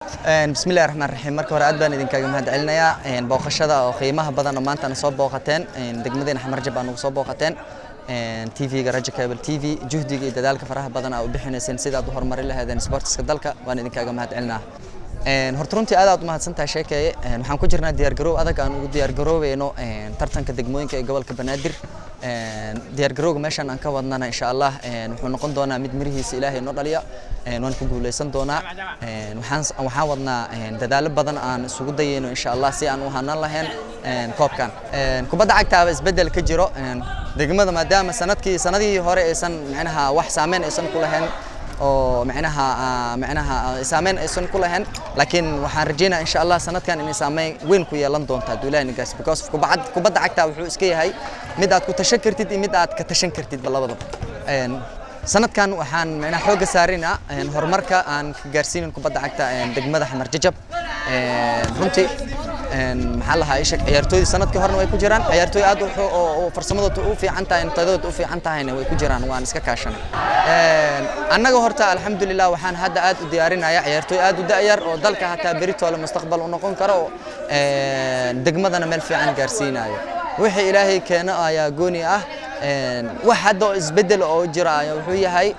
بسم الله الرحمن الرحيم marka hore aad baan idinkaga mahadcelinayaa booqashada oo qiimaha badan oo maanta soo booqateen degmadena Xamar Jab aan ugu soo booqateen TV-ga Raja Cable TV juhdiga iyo dadaalka faraha badan oo u bixinaysan sida aad u horumarin lahaydeen sportska dalka waan idinkaga mahadcelinayaa horta runtii aad u mahadsantahay sheekay waxaan ku jirnaa diyaar garow adag aan ugu diyaar garoobeyno tartanka degmooyinka ee gobolka Banaadir diyaar garowga meeshan aan ka wadnana insha Allah wuxuu noqon doonaa mid mirihiisa Ilaahay noo dhaliya waan ku guuleysan doonaa waxaan wadnaa dadaalo badan aan isugu dayayno insha Allah si aan u hanaan lahayn koobkan kubadda cagta isbedel ka jiro degmada maadaama sanadii hore aysan macnaha wax saameyn aysan ku lahayn oo macnaha saameyn aysan ku lahayn laakiin waxaan rajaynayaa insha Allah sanadkan in saameyn weyn ku yeelan doonto duulaan gaas because kubadda cagta wuxuu iska yahay mid aad ku tashan kartid iyo mid aad ka tashan kartid labadaba sanadkan waxaan macnaha xoog saarina horumarka aan ka gaarsiinin kubadda cagta degmada Xamar Jajab runtii maxaa la hayaa ciyaartooyda sanadkii horena way ku jiraan ciyaartooy aad oo farsamadooda u fiican tahay intooda u fiican tahayna way ku jiraan waan iska kaashanay annaga horta alxamdulillah waxaan hadda aad u diyaarinayaa ciyaartooy aad u da'yar oo dalka hataa berito mustaqbal u noqon karo degmadana meel fiican gaarsiinayo wixii Ilaahay keeno ayaa gooni ah wax hadda isbedel oo jira wuxuu yahay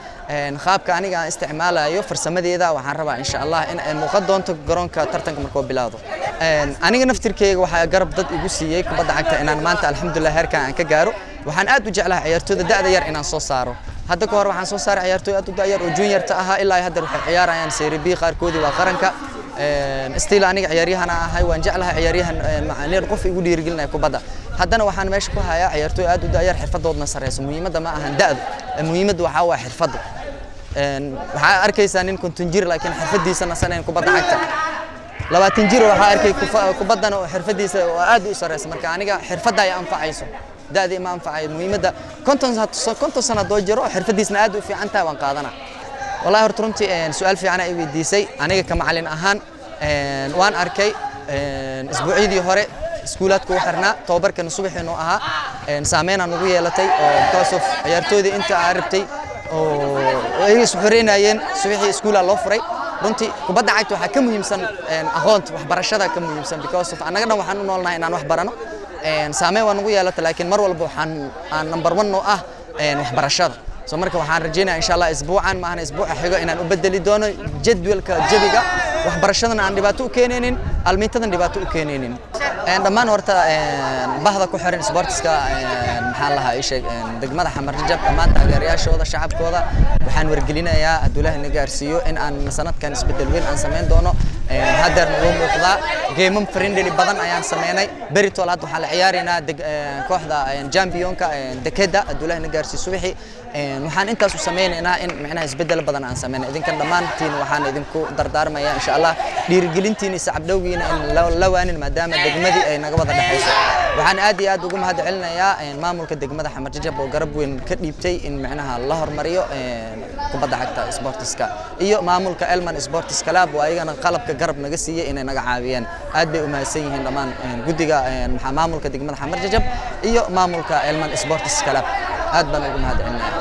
qaabka aniga aan isticmaalayo farsamadeeda waxaan rabaa insha Allah in ay muuqato doonto garoonka tartanka markuu bilaado aniga naftirkeyga waxa garab dad igu siiyay kubadda cagta inaan maanta alxamdulillah heerkan aan ka gaaro waxaan aad u jeclahay ciyaartooyda da'da yar inaan soo saaro hadda ka hor waxaan soo saaray ciyaartooy aad u da'da yar oo junior ta ah ilaa hadda waxay ciyaarayaan Serie B qaarkoodii waa qaranka still aniga ciyaaryahan ahay waan jeclahay ciyaaryahan macallin qof igu dhiirigelinaya kubadda haddana waxaan meesha ku hayaa ciyaartooy aad u da'yar xirfadoodna sareyso muhiimadda ma ahan da'du muhiimaddu waxa waa xirfadda waxa arkaysaa nin konton jir laakiin xirfadiisa nasaneen kubadda cagta 20 jir waxa arkay kubaddan oo xirfadiisa aad u sareyso marka aniga xirfadda ay anfacayso da'di ma anfacay muhiimadda konton sano doo jiro xirfadiisna aad u fiican tahay waan qaadana wallahi horta runtii su'aal fiican ay weydiisay aniga ka macallin ahaan waan arkay isbuuciyadii hore iskuulaadku xirnaa tababarkan subaxeenu ahaa saameyn aan ugu yeelatay oo because of ciyaartooyda inta arabtay oo ay isku xireenayeen subaxii iskuula loo furay runtii kubadda cagta waxa ka muhiimsan aqoonta waxbarashada ka muhiimsan because of anaga dhan waxaan u noolnahay inaan wax barano saameyn waan ugu yeelatay laakiin mar walba waxaan number 1 oo ah waxbarashada soo marka waxaan rajaynayaa insha Allah isbuucan ma ahna isbuuca xigo inaan u bedeli doono jadwalka jabiga waxbarashadana aan dhibaato u keenaynin almiintadan dhibaato u keenaynin dhammaan horta bahda ku xiran sportska maxaa la hayaa degmada Xamar Jajab dhammaan taageerayaashooda shacabkooda waxaan wargelinayaa Abdullaahi Nagaarsiyo in aan sanadkan isbedel weyn aan sameyn doono hadda noo muuqda game friendly badan ayaan sameynay berito laad waxaan la ciyaaraynaa kooxda championka dekeda Abdullaahi Nagaarsiyo subaxi waxaan intaas u sameynaynaa in macnaha isbedel badan aan sameeyno idinkan dhamaantiin waxaan idinku dardaarmayaa insha Allah dhiirigelintiina sacabdowgiina in la waanin maadaama degmadii ay naga wada dhaxayso waxaan aad iyo aad ugu mahadcelinayaa maamulka degmada Xamar Jajab oo garab weyn ka dhiibtay in macnaha la hormariyo kubadda cagta sportska iyo maamulka Elman Sports Club oo ayagana qalabka garab naga siiyay inay naga caawiyaan aad bay u mahadsan yihiin dhamaan gudiga maamulka degmada Xamar Jajab iyo maamulka Elman Sports Club aad baan ugu mahadcelinayaa